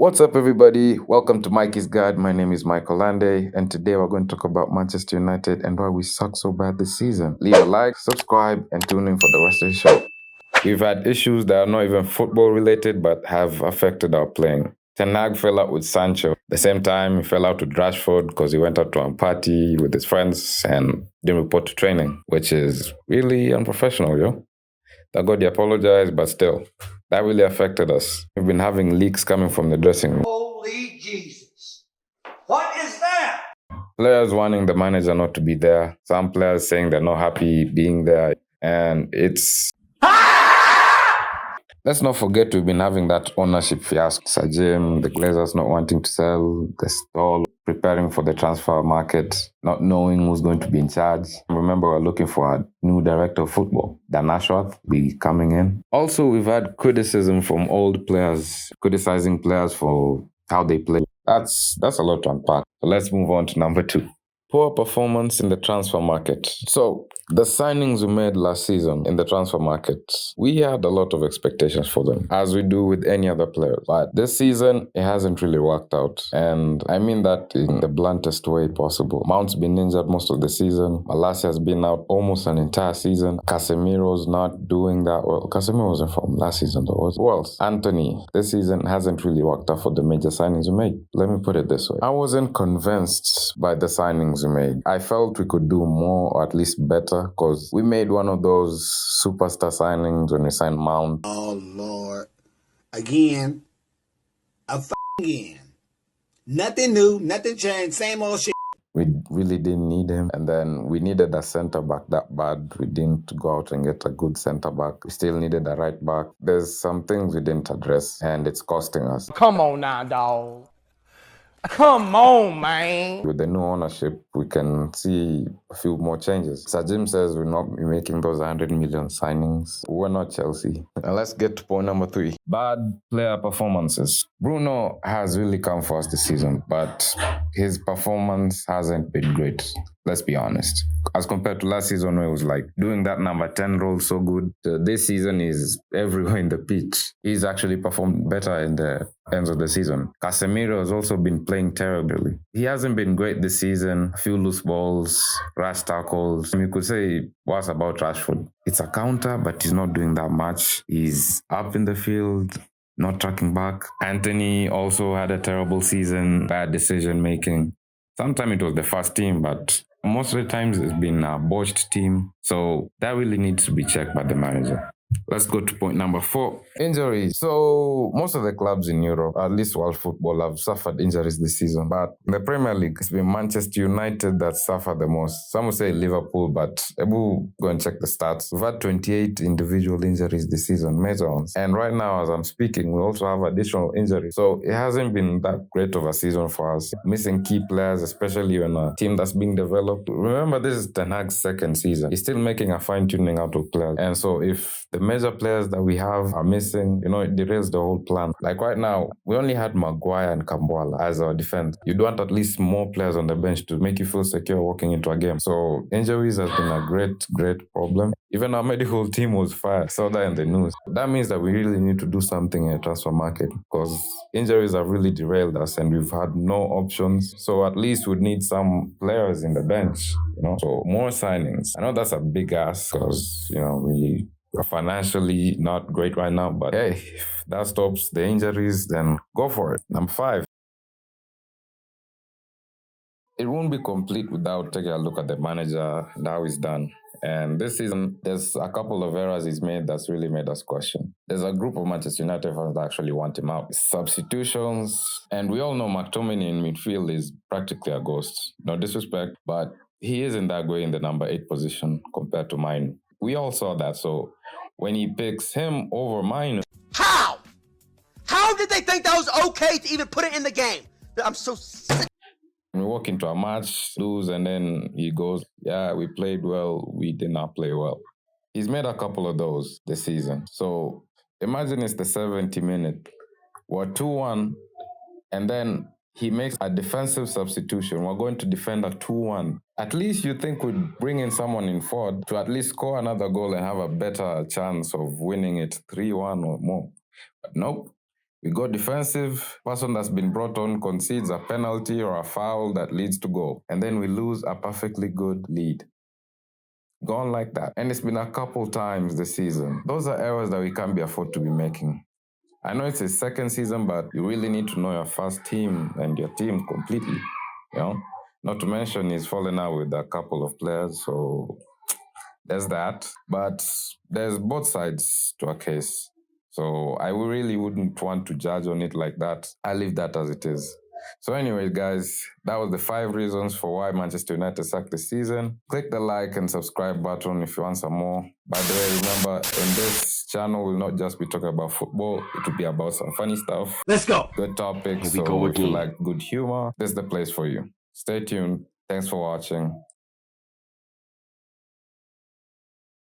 What's up, everybody? Welcome to Mikey's Guide. My name is Michael Lande, and today we're going to talk about Manchester United and why we suck so bad this season. Leave a like, subscribe, and tune in for the rest of the show. We've had issues that are not even football related but have affected our playing. Ten Hag fell out with Sancho. At the same time, he fell out with Rashford because he went out to a party with his friends and didn't report to training, which is really unprofessional, yo. Thank God he apologized, but still, that really affected us. We've been having leaks coming from the dressing room. Holy Jesus. What is that? Players wanting the manager not to be there. Some players saying they're not happy being there. And it's... Let's not forget we've been having that ownership fiasco. Sir Jim, the Glazers not wanting to sell, the stall, preparing for the transfer market, not knowing who's going to be in charge. Remember, we're looking for a new director of football. Dan Ashworth will be coming in. Also, we've had criticism from old players, criticizing players for how they play. That's a lot to unpack. So let's move on to number 2. Poor performance in the transfer market. So, the signings we made last season in the transfer market, we had a lot of expectations for them, as we do with any other player. But this season, it hasn't really worked out. And I mean that in the bluntest way possible. Mount's been injured most of the season. Malacia's been out almost an entire season. Casemiro's not doing that well. Casemiro wasn't from last season, though. Who else? Anthony. This season hasn't really worked out for the major signings we made. Let me put it this way. I wasn't convinced by the signings we made. I felt we could do more, or at least better, because we made one of those superstar signings when we signed Mount. Oh, Lord. Again. Again. Nothing new, nothing changed, same old shit. We really didn't need him. And then we needed a center back that bad. We didn't go out and get a good center back. We still needed a right back. There's some things we didn't address, and it's costing us. Come on now, dog. Come on, man. With the new ownership, we can see a few more changes. Sir Jim says we're not making those 100 million signings. We're not Chelsea. And let's get to point number 3. Bad player performances. Bruno has really come for us this season, but his performance hasn't been great. Let's be honest. As compared to last season, where it was like doing that number 10 role so good, this season is everywhere in the pitch. He's actually performed better in the ends of the season. Casemiro has also been playing terribly. He hasn't been great this season. A few loose balls, rash tackles. You could say, what's about Rashford? It's a counter, but he's not doing that much. He's up in the field, not tracking back. Anthony also had a terrible season, bad decision making. Sometimes it was the first team, but most of the times it's been a botched team. So that really needs to be checked by the manager. Let's go to point number 4. Injuries. So most of the clubs in Europe, at least world football, have suffered injuries this season. But in the Premier League, it's been Manchester United that suffered the most. Some would say Liverpool, but we'll go and check the stats. We've had 28 individual injuries this season, major ones. And right now, as I'm speaking, we also have additional injuries. So it hasn't been that great of a season for us. Missing key players, especially when a team that's being developed. Remember, this is Ten Hag's second season. He's still making a fine-tuning out of players. And so if the major players that we have are missing, it derails the whole plan. Like right now, we only had Maguire and Kambuala as our defense. You'd want at least more players on the bench to make you feel secure walking into a game. So injuries has been a great problem. Even our medical team was fired. Saw that in the news. That means that we really need to do something in the transfer market because injuries have really derailed us and we've had no options. So at least we'd need some players in the bench, So more signings. I know that's a big ask because, we are financially not great right now, but hey, if that stops the injuries, then go for it. Number 5. It won't be complete without taking a look at the manager and how he's done. And this season, there's a couple of errors he's made that's really made us question. There's a group of Manchester United fans that actually want him out. Substitutions, and we all know McTominay in midfield is practically a ghost. No disrespect, but he isn't that great in the number 8 position compared to mine. We all saw that, so when he picks him over mine... How? How did they think that was okay to even put it in the game? I'm so sick. We walk into a match, lose, and then he goes, yeah, we played well, we did not play well. He's made a couple of those this season. So imagine it's the 70th minute. We're 2-1, and then he makes a defensive substitution. We're going to defend a 2-1. At least you think we'd bring in someone in forward to at least score another goal and have a better chance of winning it 3-1 or more. But nope. We go defensive, person that's been brought on concedes a penalty or a foul that leads to goal. And then we lose a perfectly good lead. Gone like that. And it's been a couple times this season. Those are errors that we can't be afford to be making. I know it's his second season, but you really need to know your first team and your team completely. You know? Not to mention he's fallen out with a couple of players, so there's that. But there's both sides to a case. So I really wouldn't want to judge on it like that. I leave that as it is. So anyway, guys, that was the 5 reasons for why Manchester United sucked this season. Click the like and subscribe button if you want some more. By the way, remember, in this channel, we'll not just be talking about football. It will be about some funny stuff. Let's go. Good topics. Here we go So if you again. like good humor, this is the place for you. Stay tuned. Thanks for watching.